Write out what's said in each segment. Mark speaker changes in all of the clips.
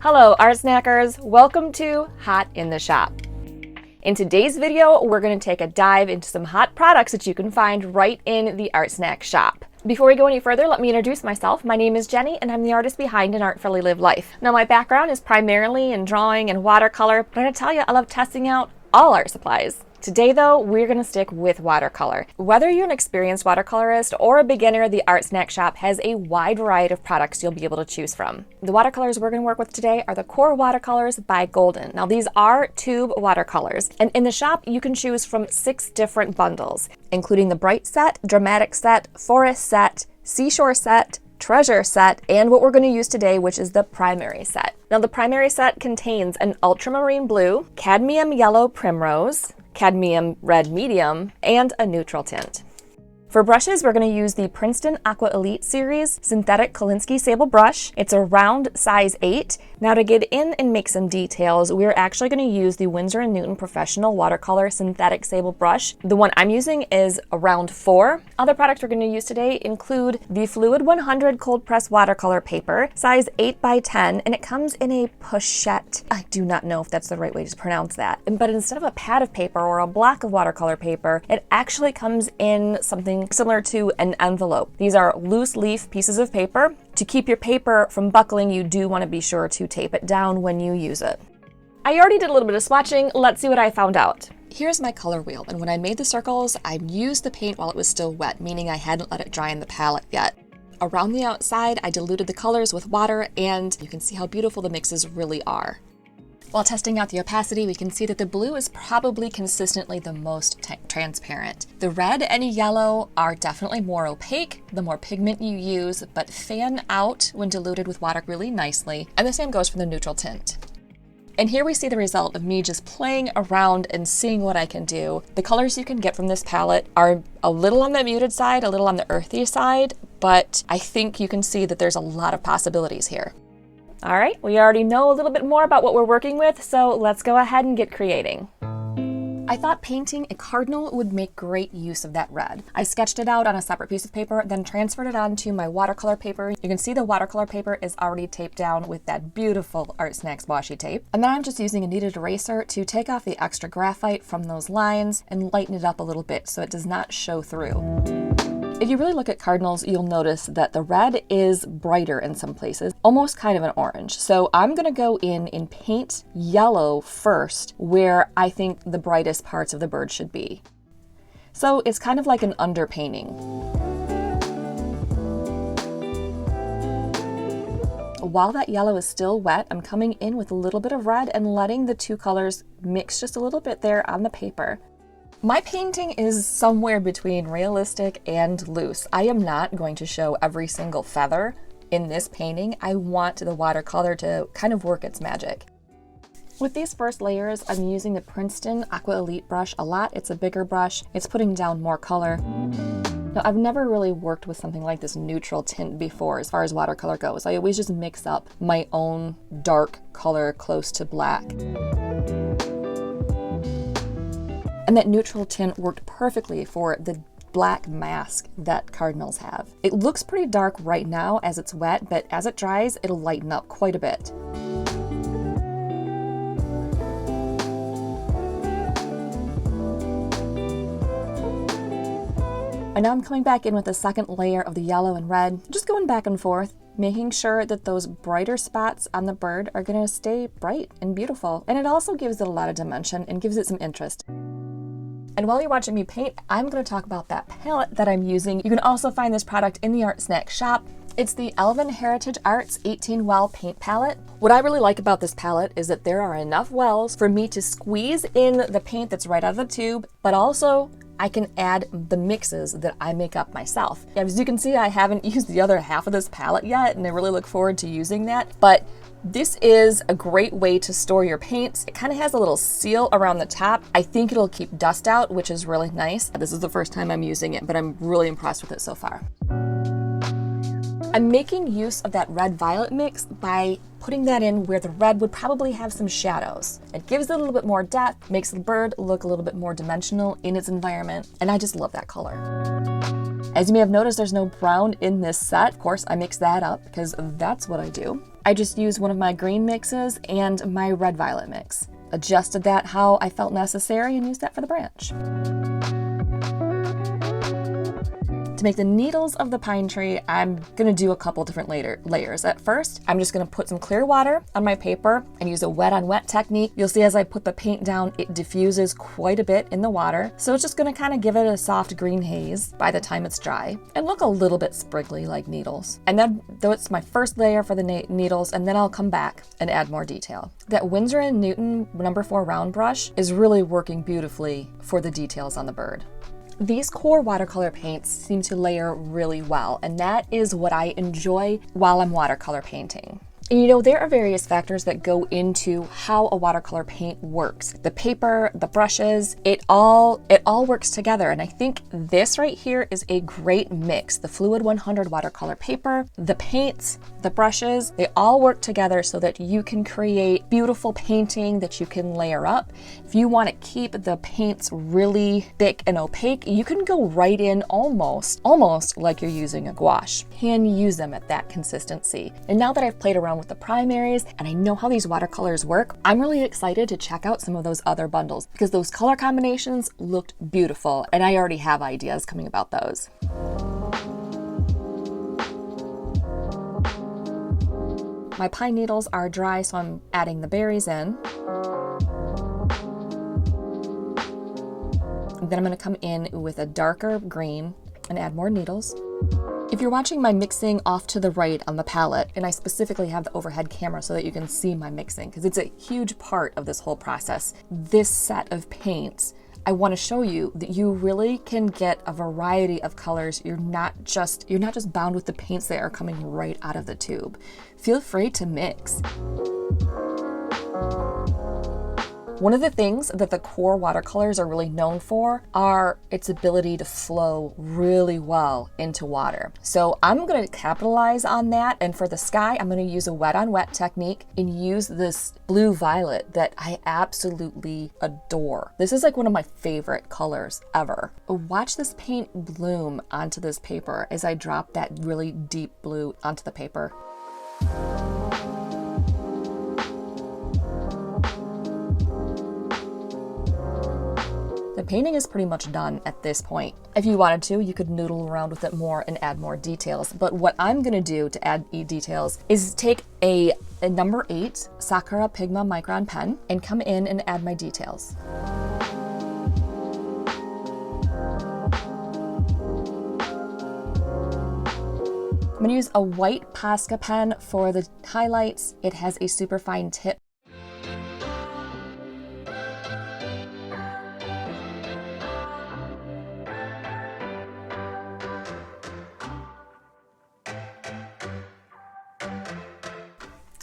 Speaker 1: Hello Art Snackers, welcome to Hot in the Shop. In today's video, we're going to take a dive into some hot products that you can find right in the ArtSnacks Shop. Before we go any further, let me introduce myself. My name is Jenny and I'm the artist behind An Artfully Lived Life. Now my background is primarily in drawing and watercolor, but I'm going to tell you I love testing out all art supplies. Today though, we're going to stick with watercolor. Whether you're an experienced watercolorist or a beginner, the ArtSnacks Shop has a wide variety of products you'll be able to choose from. The watercolors we're going to work with today are the Core Watercolors by Golden. Now these are tube watercolors, and in the shop you can choose from 6 different bundles, including the Bright Set, Dramatic Set, Forest Set, Seashore Set, Treasure Set, and what we're going to use today, which is the Primary Set. Now the Primary Set contains an ultramarine blue, cadmium yellow primrose, cadmium red medium, and a neutral tint. For brushes, we're going to use the Princeton Aqua Elite Series Synthetic Kolinsky Sable Brush. It's a round size 8. Now to get in and make some details, we're actually going to use the Winsor & Newton Professional Watercolor Synthetic Sable Brush. The one I'm using is a round 4. Other products we're going to use today include the Fluid 100 Cold Press Watercolor Paper, size 8x10, and it comes in a pochette. I do not know if that's the right way to pronounce that. But instead of a pad of paper or a block of watercolor paper, it actually comes in something similar to an envelope. These are loose leaf pieces of paper. To keep your paper from buckling, you do want to be sure to tape it down when you use it. I already did a little bit of swatching. Let's see what I found out. Here's my color wheel, and when I made the circles, I used the paint while it was still wet, meaning I hadn't let it dry in the palette yet. Around the outside, I diluted the colors with water, and you can see how beautiful the mixes really are. While testing out the opacity, we can see that the blue is probably consistently the most transparent. The red and yellow are definitely more opaque the more pigment you use, but fan out when diluted with water really nicely. And the same goes for the neutral tint. And here we see the result of me just playing around and seeing what I can do. The colors you can get from this palette are a little on the muted side, a little on the earthy side, but I think you can see that there's a lot of possibilities here. All right, we already know a little bit more about what we're working with, so let's go ahead and get creating. I thought painting a cardinal would make great use of that red. I sketched it out on a separate piece of paper, then transferred it onto my watercolor paper. You can see the watercolor paper is already taped down with that beautiful ArtSnacks washi tape. And then I'm just using a kneaded eraser to take off the extra graphite from those lines and lighten it up a little bit so it does not show through. If you really look at cardinals, you'll notice that the red is brighter in some places, almost kind of an orange. So I'm gonna go in and paint yellow first, where I think the brightest parts of the bird should be. So it's kind of like an underpainting. While that yellow is still wet, I'm coming in with a little bit of red and letting the two colors mix just a little bit there on the paper. My painting is somewhere between realistic and loose. I am not going to show every single feather in this painting. I want the watercolor to kind of work its magic. With these first layers, I'm using the Princeton Aqua Elite brush a lot. It's a bigger brush. It's putting down more color. Now, I've never really worked with something like this neutral tint before as far as watercolor goes. I always just mix up my own dark color close to black. And that neutral tint worked perfectly for the black mask that cardinals have. It looks pretty dark right now as it's wet, but as it dries, it'll lighten up quite a bit. And now I'm coming back in with the second layer of the yellow and red, just going back and forth, making sure that those brighter spots on the bird are gonna stay bright and beautiful. And it also gives it a lot of dimension and gives it some interest. And while you're watching me paint, I'm going to talk about that palette that I'm using. You can also find this product in the ArtSnacks Shop. It's the Elven Heritage Arts 18 Well Paint Palette. What I really like about this palette is that there are enough wells for me to squeeze in the paint that's right out of the tube, but also I can add the mixes that I make up myself. As you can see, I haven't used the other half of this palette yet, and I really look forward to using that. But this is a great way to store your paints. It kind of has a little seal around the top. I think it'll keep dust out, which is really nice. This is the first time I'm using it, but I'm really impressed with it so far. I'm making use of that red-violet mix by putting that in where the red would probably have some shadows. It gives it a little bit more depth, makes the bird look a little bit more dimensional in its environment, and I just love that color. As you may have noticed, there's no brown in this set. Of course, I mix that up because that's what I do. I just used one of my green mixes and my red-violet mix. Adjusted that how I felt necessary and used that for the branch. To make the needles of the pine tree, I'm gonna do a couple different layers. At first, I'm just gonna put some clear water on my paper and use a wet on wet technique. You'll see as I put the paint down, it diffuses quite a bit in the water. So it's just gonna kind of give it a soft green haze by the time it's dry and look a little bit spriggly like needles. And then, though it's my first layer for the needles, and then I'll come back and add more detail. That Winsor & Newton No. 4 round brush is really working beautifully for the details on the bird. These core watercolor paints seem to layer really well, and that is what I enjoy while I'm watercolor painting. And you know, there are various factors that go into how a watercolor paint works. The paper, the brushes, it all works together. And I think this right here is a great mix. The Fluid 100 watercolor paper, the paints, the brushes, they all work together so that you can create beautiful painting that you can layer up. If you want to keep the paints really thick and opaque, you can go right in almost like you're using a gouache. Can use them at that consistency. And now that I've played around with the primaries and I know how these watercolors work, I'm really excited to check out some of those other bundles because those color combinations looked beautiful and I already have ideas coming about those. My pine needles are dry, so I'm adding the berries in. And then I'm going to come in with a darker green and add more needles. If you're watching my mixing off to the right on the palette, and I specifically have the overhead camera so that you can see my mixing, because it's a huge part of this whole process. This set of paints, I want to show you that you really can get a variety of colors. You're not just bound with the paints that are coming right out of the tube. Feel free to mix. One of the things that the core watercolors are really known for are its ability to flow really well into water. So I'm going to capitalize on that, and for the sky, I'm going to use a wet on wet technique and use this blue violet that I absolutely adore. This is like one of my favorite colors ever. Watch this paint bloom onto this paper as I drop that really deep blue onto the paper. The painting is pretty much done at this point. If you wanted to, you could noodle around with it more and add more details. But what I'm gonna do to add details is take a No. 8 Sakura Pigma Micron pen and come in and add my details. I'm gonna use a white Posca pen for the highlights. It has a super fine tip.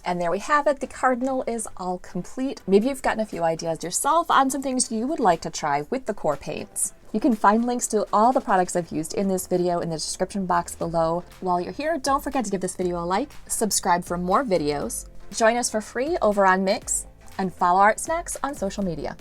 Speaker 1: And there we have it. The Cardinal is all complete. Maybe you've gotten a few ideas yourself on some things you would like to try with the core paints. You can find links to all the products I've used in this video in the description box below. While you're here, don't forget to give this video a like, subscribe for more videos, join us for free over on Mix, and follow ArtSnacks on social media.